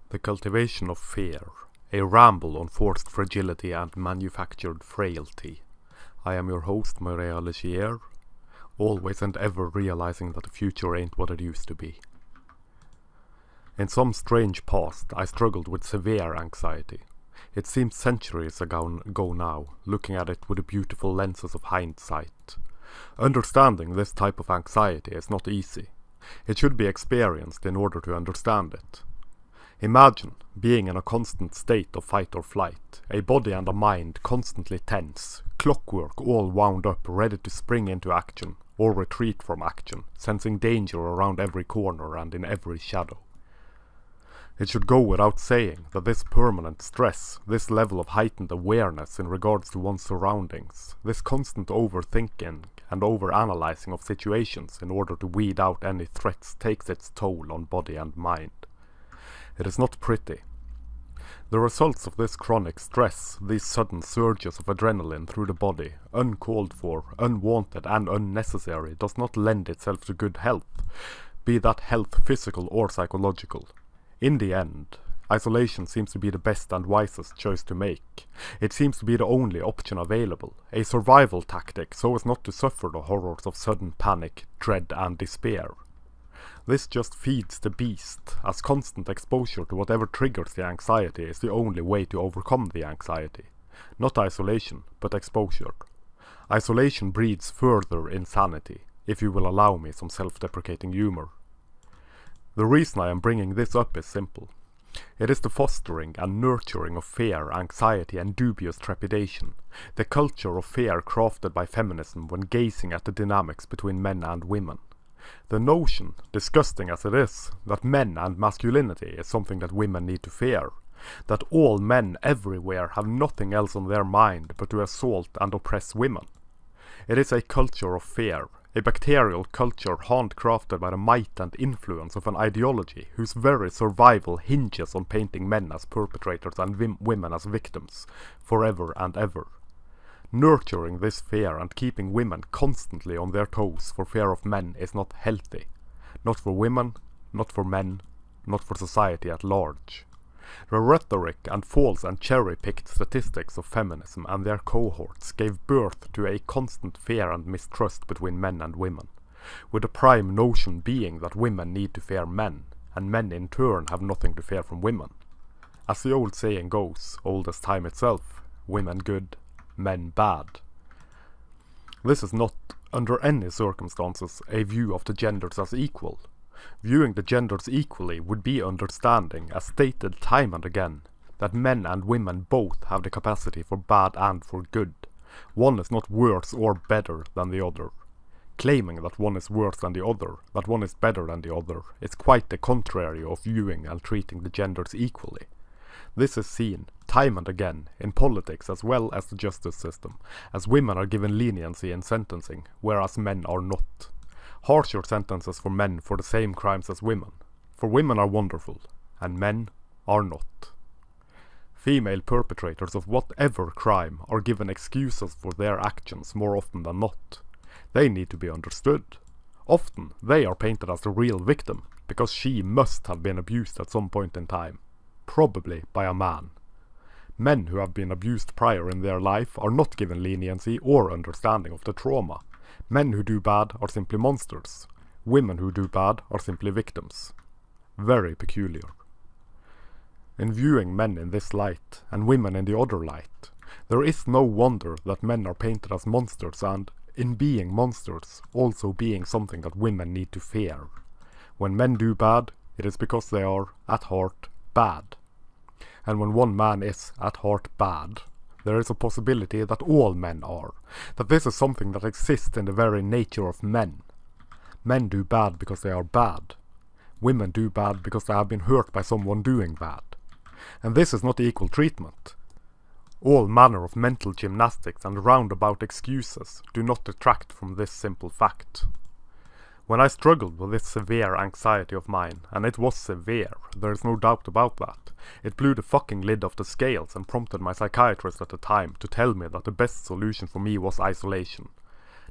The cultivation of fear, a ramble on forced fragility and manufactured frailty. I am your host, Maria Legier, always and ever realizing that the future ain't what it used to be. In some strange past, I struggled with severe anxiety. It seems centuries ago now, looking at it with the beautiful lenses of hindsight. Understanding this type of anxiety is not easy. It should be experienced in order to understand it. Imagine being in a constant state of fight or flight, a body and a mind constantly tense, clockwork all wound up ready to spring into action, or retreat from action, sensing danger around every corner and in every shadow. It should go without saying that this permanent stress, this level of heightened awareness in regards to one's surroundings, this constant overthinking and overanalyzing of situations in order to weed out any threats takes its toll on body and mind. It is not pretty. The results of this chronic stress, these sudden surges of adrenaline through the body, uncalled for, unwanted and unnecessary, does not lend itself to good health, be that health physical or psychological. In the end, isolation seems to be the best and wisest choice to make. It seems to be the only option available, a survival tactic so as not to suffer the horrors of sudden panic, dread and despair. This just feeds the beast, as constant exposure to whatever triggers the anxiety is the only way to overcome the anxiety. Not isolation, but exposure. Isolation breeds further insanity, if you will allow me some self-deprecating humor. The reason I am bringing this up is simple. It is the fostering and nurturing of fear, anxiety and dubious trepidation, the culture of fear crafted by feminism when gazing at the dynamics between men and women. The notion, disgusting as it is, that men and masculinity is something that women need to fear, that all men everywhere have nothing else on their mind but to assault and oppress women. It is a culture of fear, a bacterial culture handcrafted by the might and influence of an ideology whose very survival hinges on painting men as perpetrators and women as victims, forever and ever. Nurturing this fear and keeping women constantly on their toes for fear of men is not healthy. Not for women, not for men, not for society at large. The rhetoric and false and cherry-picked statistics of feminism and their cohorts gave birth to a constant fear and mistrust between men and women, with the prime notion being that women need to fear men, and men in turn have nothing to fear from women. As the old saying goes, old as time itself, women good, men bad. This is not, under any circumstances, a view of the genders as equal. Viewing the genders equally would be understanding, as stated time and again, that men and women both have the capacity for bad and for good. One is not worse or better than the other. Claiming that one is worse than the other, that one is better than the other, is quite the contrary of viewing and treating the genders equally. This is seen, time and again, in politics as well as the justice system, as women are given leniency in sentencing, whereas men are not. Harsher sentences for men for the same crimes as women. For women are wonderful, and men are not. Female perpetrators of whatever crime are given excuses for their actions more often than not. They need to be understood. Often they are painted as the real victim, because she must have been abused at some point in time. Probably by a man. Men who have been abused prior in their life are not given leniency or understanding of the trauma. Men who do bad are simply monsters. Women who do bad are simply victims. Very peculiar. In viewing men in this light, and women in the other light, there is no wonder that men are painted as monsters and, in being monsters, also being something that women need to fear. When men do bad, it is because they are, at heart, bad. And when one man is, at heart, bad, there is a possibility that all men are, that this is something that exists in the very nature of men. Men do bad because they are bad. Women do bad because they have been hurt by someone doing bad. And this is not equal treatment. All manner of mental gymnastics and roundabout excuses do not detract from this simple fact. When I struggled with this severe anxiety of mine, and it was severe, there is no doubt about that, it blew the fucking lid off the scales and prompted my psychiatrist at the time to tell me that the best solution for me was isolation.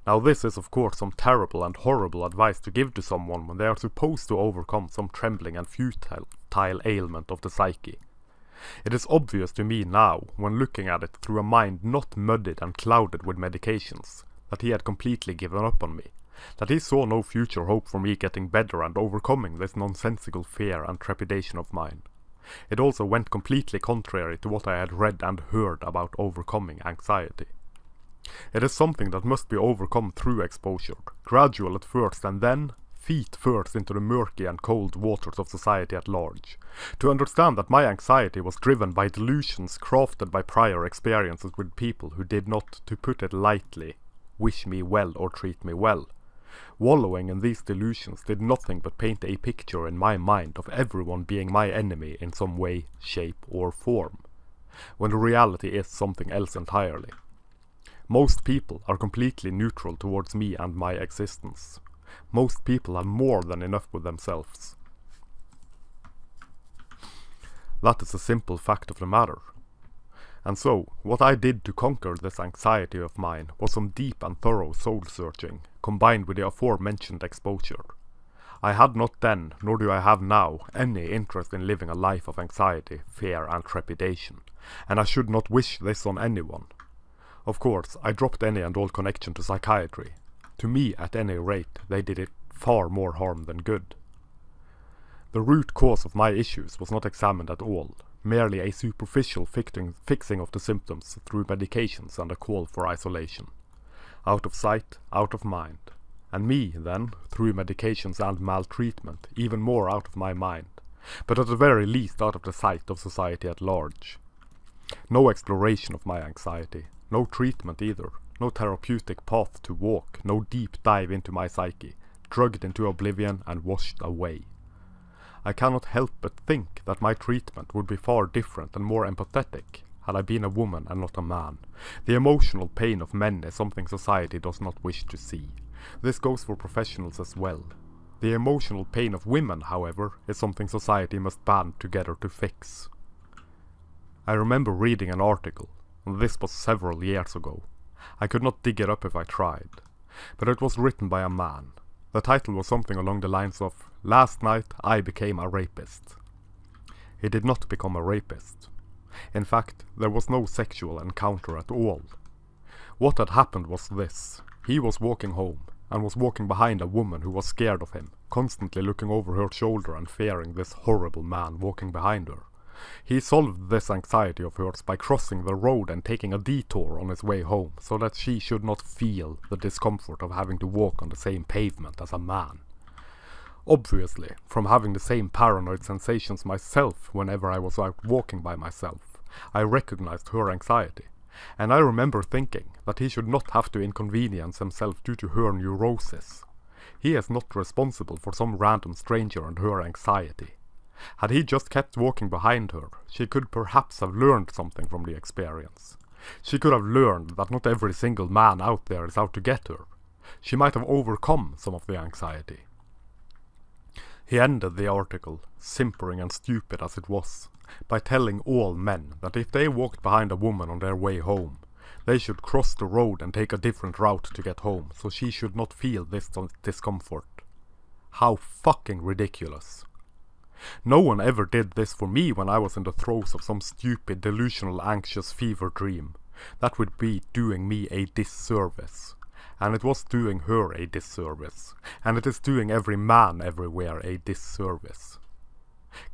Now this is of course some terrible and horrible advice to give to someone when they are supposed to overcome some trembling and futile ailment of the psyche. It is obvious to me now, when looking at it through a mind not muddied and clouded with medications, that he had completely given up on me, that he saw no future hope for me getting better and overcoming this nonsensical fear and trepidation of mine. It also went completely contrary to what I had read and heard about overcoming anxiety. It is something that must be overcome through exposure, gradual at first and then feet first into the murky and cold waters of society at large, to understand that my anxiety was driven by delusions crafted by prior experiences with people who did not, to put it lightly, wish me well or treat me well. Wallowing in these delusions did nothing but paint a picture in my mind of everyone being my enemy in some way, shape or form, when the reality is something else entirely. Most people are completely neutral towards me and my existence. Most people have more than enough with themselves. That is a simple fact of the matter. And so, what I did to conquer this anxiety of mine was some deep and thorough soul-searching, combined with the aforementioned exposure. I had not then, nor do I have now, any interest in living a life of anxiety, fear and trepidation, and I should not wish this on anyone. Of course, I dropped any and all connection to psychiatry. To me, at any rate, they did it far more harm than good. The root cause of my issues was not examined at all, merely a superficial fixing of the symptoms through medications and a call for isolation. Out of sight, out of mind. And me, then, through medications and maltreatment, even more out of my mind, but at the very least out of the sight of society at large. No exploration of my anxiety, no treatment either, no therapeutic path to walk, no deep dive into my psyche, drugged into oblivion and washed away. I cannot help but think that my treatment would be far different and more empathetic had I been a woman and not a man. The emotional pain of men is something society does not wish to see. This goes for professionals as well. The emotional pain of women, however, is something society must band together to fix. I remember reading an article, and this was several years ago. I could not dig it up if I tried, but it was written by a man. The title was something along the lines of, "Last night I became a rapist." He did not become a rapist. In fact, there was no sexual encounter at all. What had happened was this. He was walking home, and was walking behind a woman who was scared of him, constantly looking over her shoulder and fearing this horrible man walking behind her. He solved this anxiety of hers by crossing the road and taking a detour on his way home, so that she should not feel the discomfort of having to walk on the same pavement as a man. Obviously, from having the same paranoid sensations myself whenever I was out walking by myself, I recognized her anxiety, and I remember thinking that he should not have to inconvenience himself due to her neurosis. He is not responsible for some random stranger and her anxiety. Had he just kept walking behind her, she could perhaps have learned something from the experience. She could have learned that not every single man out there is out to get her. She might have overcome some of the anxiety. He ended the article, simpering and stupid as it was, by telling all men that if they walked behind a woman on their way home, they should cross the road and take a different route to get home, so she should not feel this discomfort. How fucking ridiculous. No one ever did this for me when I was in the throes of some stupid, delusional, anxious fever dream. That would be doing me a disservice. And it was doing her a disservice. And it is doing every man everywhere a disservice.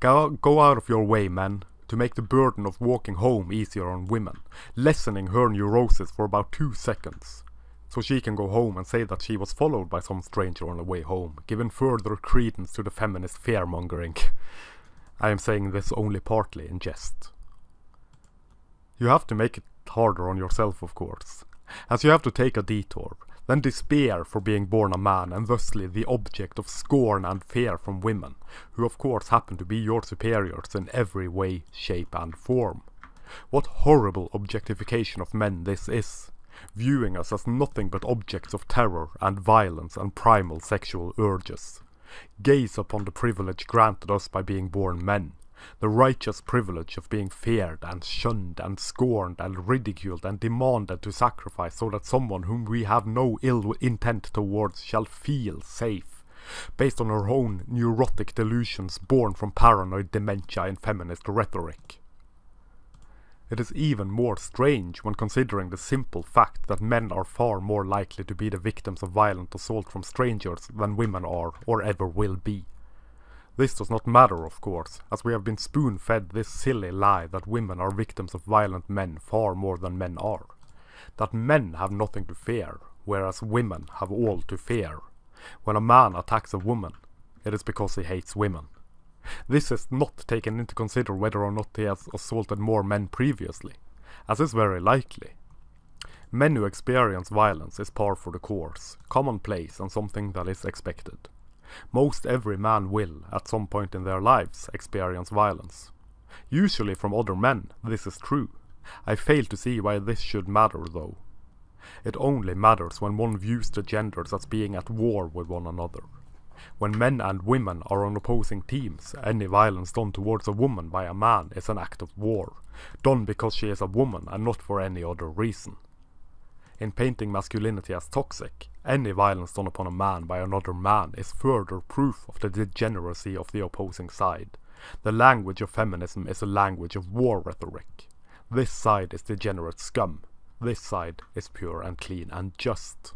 Go out of your way, men, to make the burden of walking home easier on women, lessening her neurosis for about 2 seconds. So she can go home and say that she was followed by some stranger on the way home, giving further credence to the feminist fear-mongering. I am saying this only partly in jest. You have to make it harder on yourself, of course, as you have to take a detour, then despair for being born a man and thusly the object of scorn and fear from women, who of course happen to be your superiors in every way, shape and form. What horrible objectification of men this is, viewing us as nothing but objects of terror and violence and primal sexual urges. Gaze upon the privilege granted us by being born men, The righteous privilege of being feared and shunned and scorned and ridiculed and demanded to sacrifice so that someone whom we have no ill intent towards shall feel safe, based on her own neurotic delusions born from paranoid dementia and feminist rhetoric. It is even more strange when considering the simple fact that men are far more likely to be the victims of violent assault from strangers than women are or ever will be. This does not matter, of course, as we have been spoon-fed this silly lie that women are victims of violent men far more than men are. That men have nothing to fear, whereas women have all to fear. When a man attacks a woman, it is because he hates women. This is not taken into consider whether or not he has assaulted more men previously, as is very likely. Men who experience violence is par for the course, commonplace and something that is expected. Most every man will, at some point in their lives, experience violence. Usually from other men, this is true. I fail to see why this should matter though. It only matters when one views the genders as being at war with one another. When men and women are on opposing teams, any violence done towards a woman by a man is an act of war, done because she is a woman and not for any other reason. In painting masculinity as toxic, any violence done upon a man by another man is further proof of the degeneracy of the opposing side. The language of feminism is a language of war rhetoric. This side is degenerate scum. This side is pure and clean and just.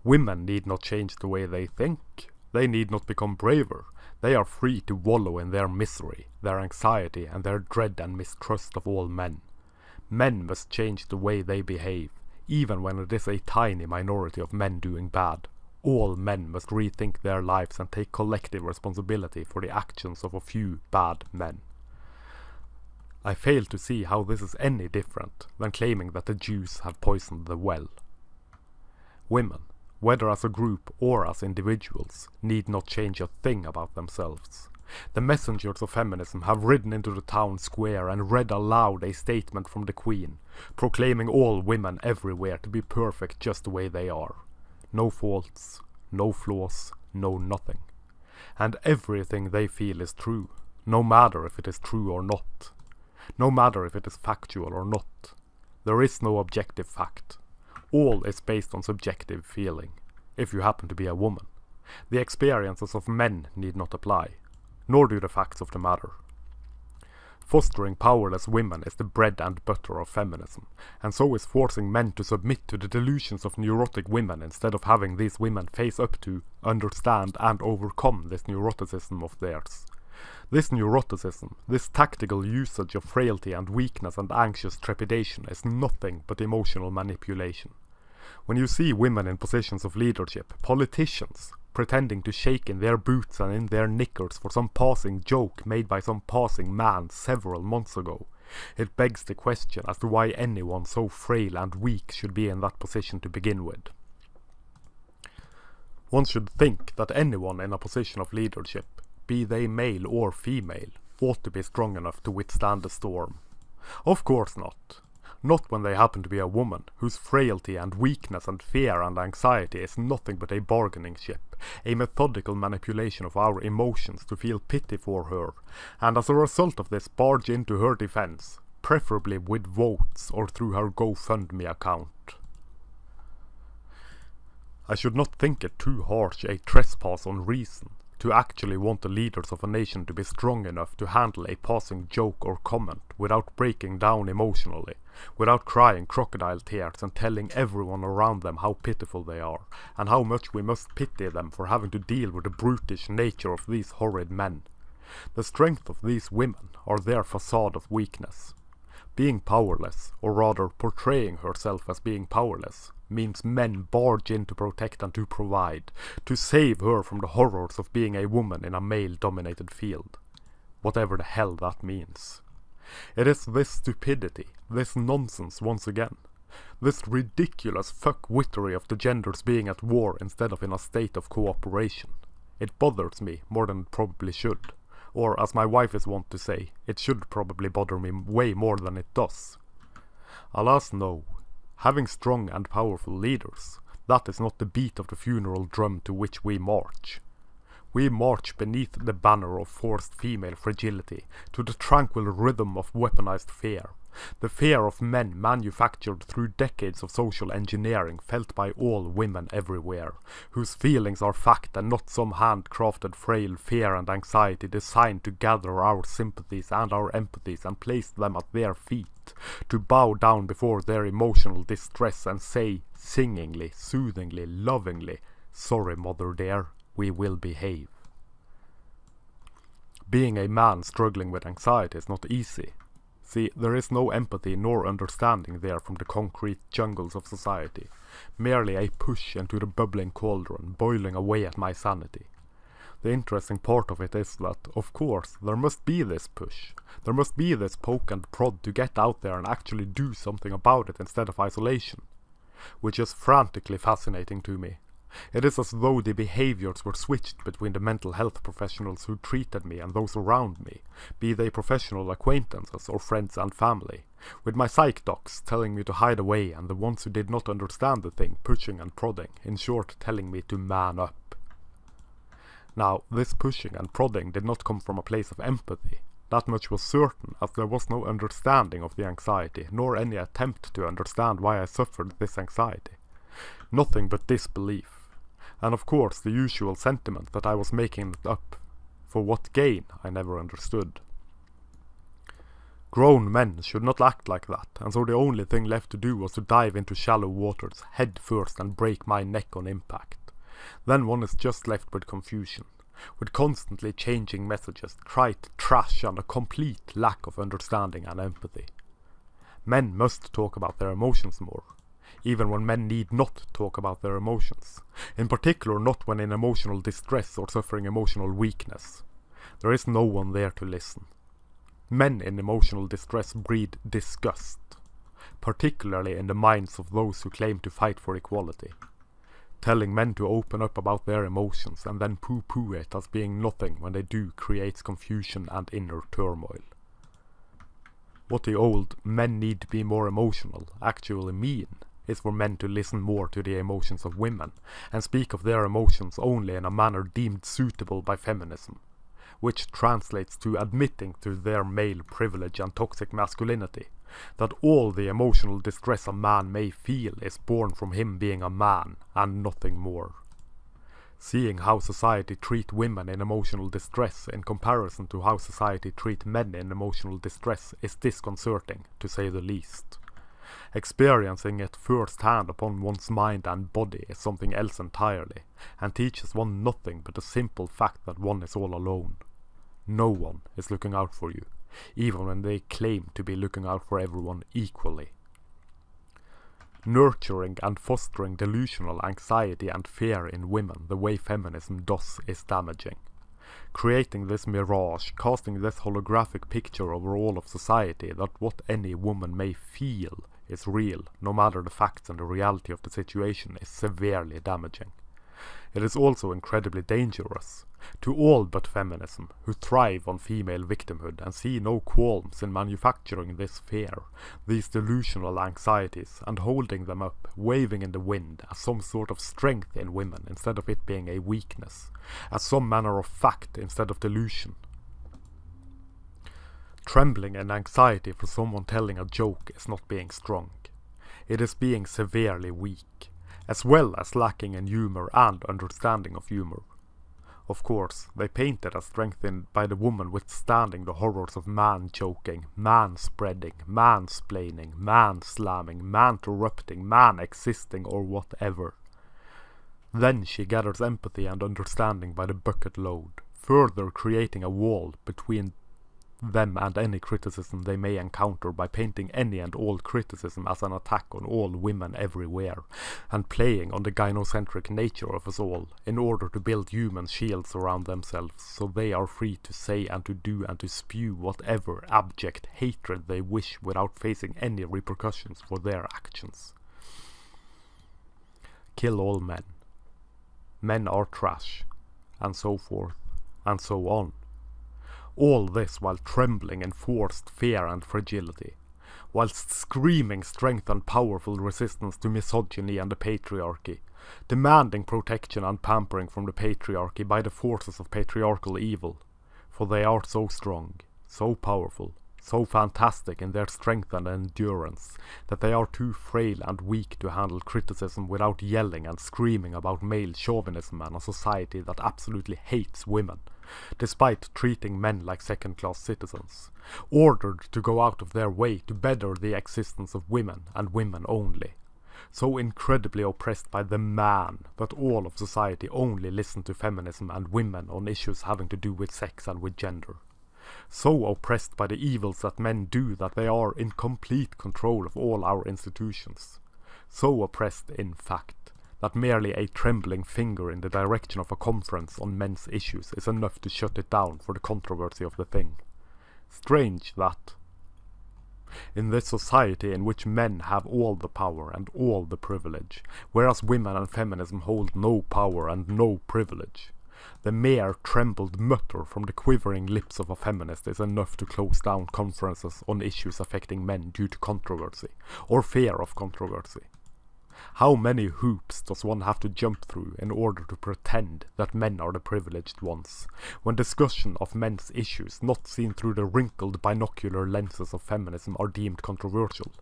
Women need not change the way they think. They need not become braver. They are free to wallow in their misery, their anxiety and their dread and mistrust of all men. Men must change the way they behave, even when it is a tiny minority of men doing bad. All men must rethink their lives and take collective responsibility for the actions of a few bad men. I fail to see how this is any different than claiming that the Jews have poisoned the well. Women, whether as a group or as individuals, need not change a thing about themselves. The messengers of feminism have ridden into the town square and read aloud a statement from the Queen, proclaiming all women everywhere to be perfect just the way they are. No faults, no flaws, no nothing. And everything they feel is true, no matter if it is true or not. No matter if it is factual or not. There is no objective fact. All is based on subjective feeling, if you happen to be a woman. The experiences of men need not apply, nor do the facts of the matter. Fostering powerless women is the bread and butter of feminism, and so is forcing men to submit to the delusions of neurotic women instead of having these women face up to, understand and overcome this neuroticism of theirs. This neuroticism, this tactical usage of frailty and weakness and anxious trepidation is nothing but emotional manipulation. When you see women in positions of leadership, politicians, pretending to shake in their boots and in their knickers for some passing joke made by some passing man several months ago, it begs the question as to why anyone so frail and weak should be in that position to begin with. One should think that anyone in a position of leadership, be they male or female, ought to be strong enough to withstand the storm. Of course not. Not when they happen to be a woman, whose frailty and weakness and fear and anxiety is nothing but a bargaining chip, a methodical manipulation of our emotions to feel pity for her, and as a result of this barge into her defense, preferably with votes or through her GoFundMe account. I should not think it too harsh a trespass on reason to actually want the leaders of a nation to be strong enough to handle a passing joke or comment without breaking down emotionally, without crying crocodile tears and telling everyone around them how pitiful they are, and how much we must pity them for having to deal with the brutish nature of these horrid men. The strength of these women are their facade of weakness. Being powerless, or rather portraying herself as being powerless, means men barge in to protect and to provide, to save her from the horrors of being a woman in a male-dominated field. Whatever the hell that means. It is this stupidity, this nonsense once again, this ridiculous fuckwittery of the genders being at war instead of in a state of cooperation. It bothers me more than it probably should, or as my wife is wont to say, it should probably bother me way more than it does. Alas no. Having strong and powerful leaders, that is not the beat of the funeral drum to which we march. We march beneath the banner of forced female fragility to the tranquil rhythm of weaponized fear. The fear of men manufactured through decades of social engineering felt by all women everywhere, whose feelings are fact and not some handcrafted frail fear and anxiety designed to gather our sympathies and our empathies and place them at their feet, to bow down before their emotional distress and say, singingly, soothingly, lovingly, "Sorry, mother dear, we will behave." Being a man struggling with anxiety is not easy. See, there is no empathy nor understanding there from the concrete jungles of society, merely a push into the bubbling cauldron, boiling away at my sanity. The interesting part of it is that, of course, there must be this push. There must be this poke and prod to get out there and actually do something about it instead of isolation, which is frantically fascinating to me. It is as though the behaviors were switched between the mental health professionals who treated me and those around me, be they professional acquaintances or friends and family, with my psych docs telling me to hide away and the ones who did not understand the thing pushing and prodding, in short telling me to man up. Now, this pushing and prodding did not come from a place of empathy. That much was certain, as there was no understanding of the anxiety, nor any attempt to understand why I suffered this anxiety. Nothing but disbelief. And of course the usual sentiment that I was making it up. For what gain, I never understood. Grown men should not act like that, and so the only thing left to do was to dive into shallow waters, head first, and break my neck on impact. Then one is just left with confusion, with constantly changing messages, trite trash, and a complete lack of understanding and empathy. Men must talk about their emotions more, even when men need not talk about their emotions, in particular not when in emotional distress or suffering emotional weakness. There is no one there to listen. Men in emotional distress breed disgust, particularly in the minds of those who claim to fight for equality. Telling men to open up about their emotions and then poo-poo it as being nothing when they do creates confusion and inner turmoil. What the old "men need to be more emotional" actually mean is for men to listen more to the emotions of women, and speak of their emotions only in a manner deemed suitable by feminism, which translates to admitting to their male privilege and toxic masculinity, that all the emotional distress a man may feel is born from him being a man, and nothing more. Seeing how society treat women in emotional distress in comparison to how society treat men in emotional distress is disconcerting, to say the least. Experiencing it first-hand upon one's mind and body is something else entirely, and teaches one nothing but the simple fact that one is all alone. No one is looking out for you, even when they claim to be looking out for everyone equally. Nurturing and fostering delusional anxiety and fear in women the way feminism does is damaging. Creating this mirage, casting this holographic picture over all of society that what any woman may feel is real, no matter the facts and the reality of the situation, is severely damaging. It is also incredibly dangerous to all but feminism, who thrive on female victimhood and see no qualms in manufacturing this fear, these delusional anxieties, and holding them up, waving in the wind, as some sort of strength in women instead of it being a weakness, as some manner of fact instead of delusion. Trembling in anxiety for someone telling a joke is not being strong. It is being severely weak, as well as lacking in humor and understanding of humor. Of course, they paint it as strengthened by the woman withstanding the horrors of man-joking, man-spreading, mansplaining, man-slamming, man-interrupting, man-existing, or whatever. Then she gathers empathy and understanding by the bucket load, further creating a wall between them and any criticism they may encounter by painting any and all criticism as an attack on all women everywhere, and playing on the gynocentric nature of us all in order to build human shields around themselves so they are free to say and to do and to spew whatever abject hatred they wish without facing any repercussions for their actions. Kill all men. Men are trash, and so forth, and so on. All this while trembling in forced fear and fragility, whilst screaming strength and powerful resistance to misogyny and the patriarchy, demanding protection and pampering from the patriarchy by the forces of patriarchal evil, for they are so strong, so powerful, so fantastic in their strength and endurance, that they are too frail and weak to handle criticism without yelling and screaming about male chauvinism and a society that absolutely hates women, despite treating men like second-class citizens, ordered to go out of their way to better the existence of women and women only. So incredibly oppressed by the man that all of society only listen to feminism and women on issues having to do with sex and with gender. So oppressed by the evils that men do that they are in complete control of all our institutions. So oppressed, in fact, that merely a trembling finger in the direction of a conference on men's issues is enough to shut it down for the controversy of the thing. Strange that, in this society in which men have all the power and all the privilege, whereas women and feminism hold no power and no privilege, the mere trembled mutter from the quivering lips of a feminist is enough to close down conferences on issues affecting men due to controversy, or fear of controversy. How many hoops does one have to jump through in order to pretend that men are the privileged ones, when discussion of men's issues not seen through the wrinkled binocular lenses of feminism are deemed controversial?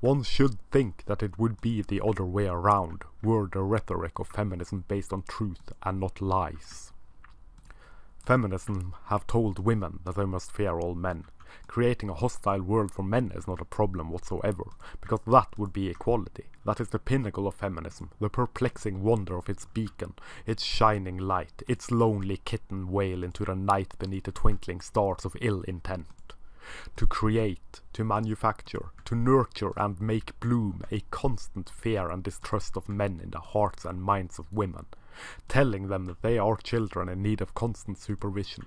One should think that it would be the other way around, were the rhetoric of feminism based on truth and not lies. Feminism have told women that they must fear all men. Creating a hostile world for men is not a problem whatsoever, because that would be equality. That is the pinnacle of feminism, the perplexing wonder of its beacon, its shining light, its lonely kitten wail into the night beneath the twinkling stars of ill intent. To create, to manufacture, to nurture and make bloom a constant fear and distrust of men in the hearts and minds of women, telling them that they are children in need of constant supervision,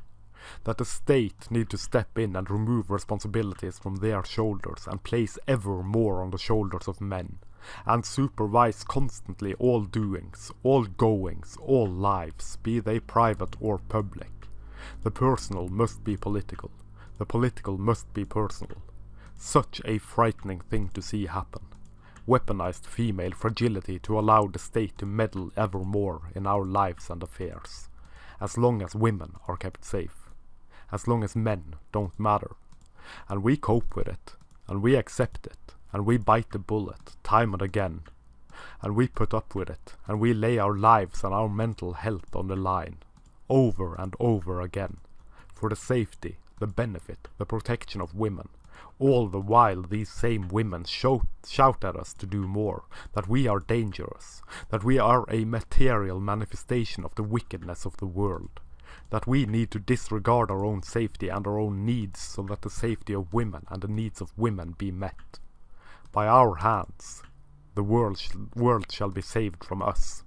that the state need to step in and remove responsibilities from their shoulders and place ever more on the shoulders of men, and supervise constantly all doings, all goings, all lives, be they private or public. The personal must be political. The political must be personal. Such a frightening thing to see happen. Weaponized female fragility to allow the state to meddle ever more in our lives and affairs. As long as women are kept safe. As long as men don't matter. And we cope with it. And we accept it. And we bite the bullet, time and again. And we put up with it. And we lay our lives and our mental health on the line. Over and over again. For the safety, the benefit, the protection of women, all the while these same women shout at us to do more, that we are dangerous, that we are a material manifestation of the wickedness of the world, that we need to disregard our own safety and our own needs so that the safety of women and the needs of women be met. By our hands, the world shall be saved from us.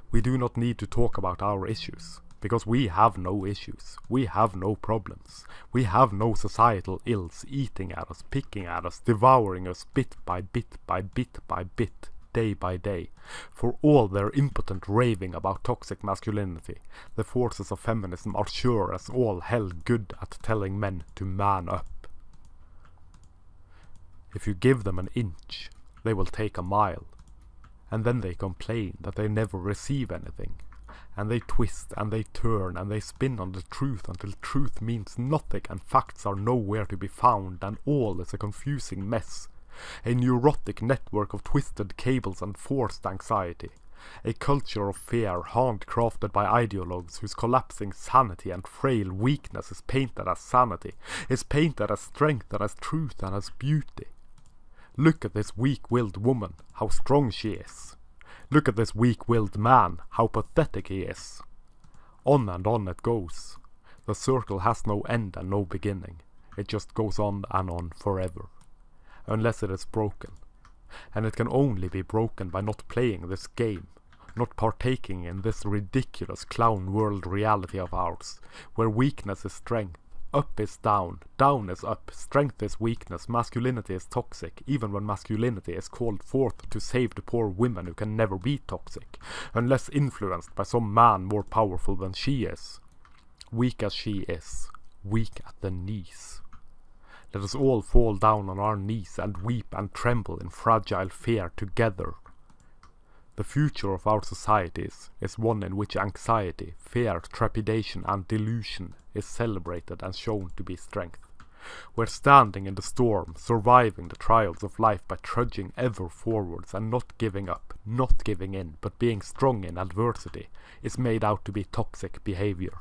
We do not need to talk about our issues. Because we have no issues, we have no problems, we have no societal ills eating at us, picking at us, devouring us bit by bit by bit by bit, day by day. For all their impotent raving about toxic masculinity, the forces of feminism are sure as all hell good at telling men to man up. If you give them an inch, they will take a mile, and then they complain that they never receive anything. And they twist and they turn and they spin on the truth until truth means nothing and facts are nowhere to be found and all is a confusing mess. A neurotic network of twisted cables and forced anxiety. A culture of fear handcrafted by ideologues whose collapsing sanity and frail weakness is painted as sanity, is painted as strength and as truth and as beauty. Look at this weak-willed woman, how strong she is. Look at this weak-willed man, how pathetic he is. On and on it goes. The circle has no end and no beginning. It just goes on and on forever. Unless it is broken. And it can only be broken by not playing this game, not partaking in this ridiculous clown world reality of ours, where weakness is strength, up is down is up, strength is weakness, masculinity is toxic, even when masculinity is called forth to save the poor women who can never be toxic, unless influenced by some man more powerful than she is. Weak as she is, weak at the knees. Let us all fall down on our knees and weep and tremble in fragile fear together. The future of our societies is one in which anxiety, fear, trepidation and delusion is celebrated and shown to be strength. We're standing in the storm, surviving the trials of life by trudging ever forwards and not giving up, not giving in, but being strong in adversity is made out to be toxic behavior.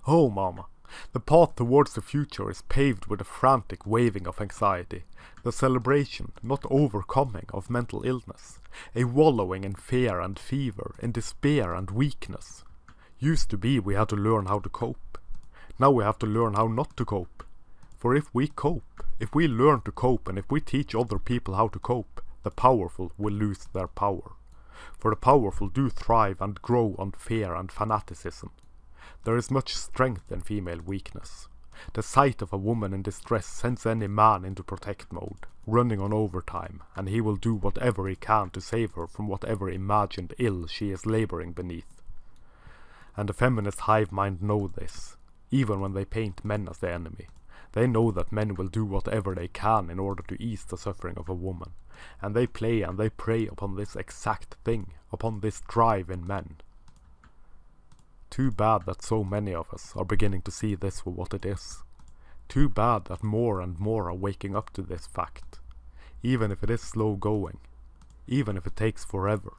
Oh mama, the path towards the future is paved with a frantic waving of anxiety, the celebration, not overcoming, of mental illness, a wallowing in fear and fever, in despair and weakness. Used to be we had to learn how to cope. Now we have to learn how not to cope. For if we cope, if we learn to cope and if we teach other people how to cope, the powerful will lose their power. For the powerful do thrive and grow on fear and fanaticism. There is much strength in female weakness. The sight of a woman in distress sends any man into protect mode, running on overtime, and he will do whatever he can to save her from whatever imagined ill she is laboring beneath. And the feminist hive mind know this. Even when they paint men as the enemy. They know that men will do whatever they can in order to ease the suffering of a woman, and they play and they prey upon this exact thing, upon this drive in men. Too bad that so many of us are beginning to see this for what it is. Too bad that more and more are waking up to this fact, even if it is slow going, even if it takes forever.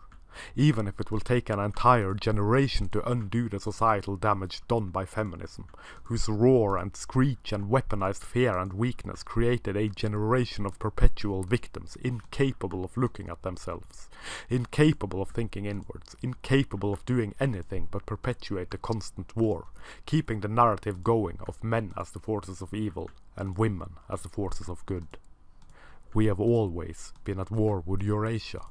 Even if it will take an entire generation to undo the societal damage done by feminism, whose roar and screech and weaponized fear and weakness created a generation of perpetual victims incapable of looking at themselves, incapable of thinking inwards, incapable of doing anything but perpetuate the constant war, keeping the narrative going of men as the forces of evil and women as the forces of good. We have always been at war with Eurasia.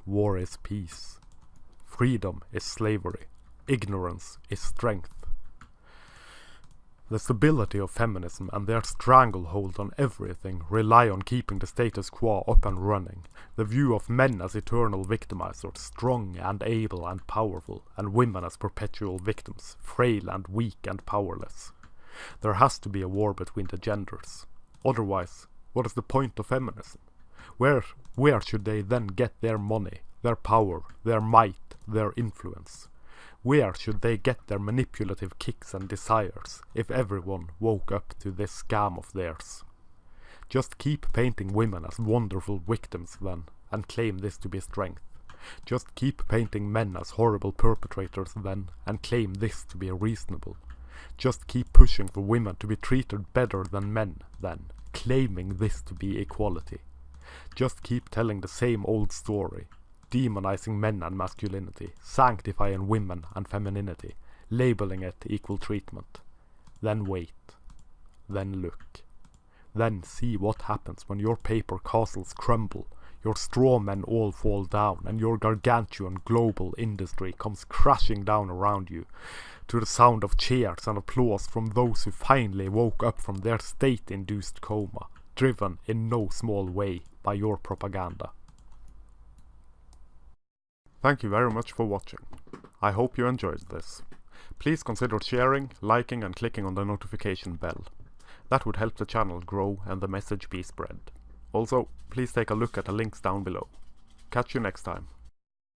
War is peace. Freedom is slavery. Ignorance is strength. The stability of feminism and their stranglehold on everything rely on keeping the status quo up and running. The view of men as eternal victimizers, strong and able and powerful, and women as perpetual victims, frail and weak and powerless. There has to be a war between the genders. Otherwise, what is the point of feminism? Where should they then get their money, their power, their might, their influence? Where should they get their manipulative kicks and desires if everyone woke up to this scam of theirs? Just keep painting women as wonderful victims then, and claim this to be strength. Just keep painting men as horrible perpetrators then, and claim this to be reasonable. Just keep pushing for women to be treated better than men then, claiming this to be equality. Just keep telling the same old story, demonizing men and masculinity, sanctifying women and femininity, labeling it equal treatment. Then wait. Then look. Then see what happens when your paper castles crumble, your straw men all fall down, and your gargantuan global industry comes crashing down around you, to the sound of cheers and applause from those who finally woke up from their state-induced coma, driven in no small way by your propaganda. Thank you very much for watching. I hope you enjoyed this. Please consider sharing, liking and clicking on the notification bell. That would help the channel grow and the message be spread. Also, please take a look at the links down below. Catch you next time.